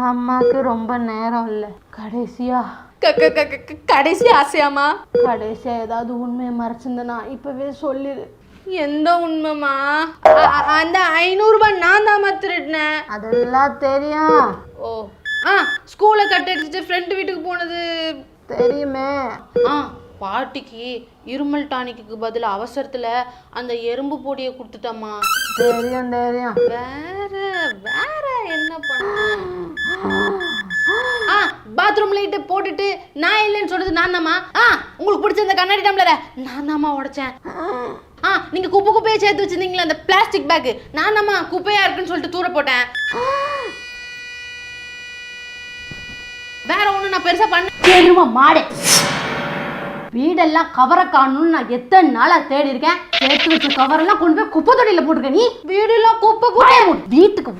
அம்மாக்கு ரொம்ப நேரம் இல்லை. கடைசியா கடைசி ஆசையாமா? கடைசியா ஏதாவது உண்மையை மறைச்சிருந்தனா இப்பவே சொல்லிடு. எந்த உண்மைமா? அந்த 500 ரூபாய் நான் தான் திருடினேன். அதெல்லாம் தெரியும். ஓ ஸ்கூலை கட் அடிச்சுட்டு ஃப்ரெண்டு வீட்டுக்கு போனது தெரியுமே. பாட்டிக்கு இருமல் டானிக்கு பதில் அவசரத்துல அந்த எறும்பு பொடியை கொடுத்துட்டம்மா. தெரியும் தெரியும். வேற வேற என்ன பண்ண? பாத்ரூம் லைட்டு போட்டுட்டு நான் இல்லைன்னு சொல்றது நான் தாம்மா. உங்களுக்கு பிடிச்ச அந்த கண்ணாடி டம்ளரை நான் தாம்மா உடைச்சேன். நீங்க குப்பையை சேர்த்து வச்சிருந்தீங்களா அந்த பிளாஸ்டிக் பேக், நான் தாம்மா குப்பையா இருக்குன்னு சொல்லிட்டு தூர போட்டேன். வேற ஒண்ணு நான் பெருசா பண்ண மாடே. வீடெல்லாம் கவரை காணணும்னு நான் எத்தனை நாளா தேடி இருக்கேன். சேர்த்து வச்ச கவரெல்லாம் கொண்டு போய் குப்பை தொட்டியில போட்டுக்க. நீ வீடெல்லாம் குப்பை வீட்டுக்கு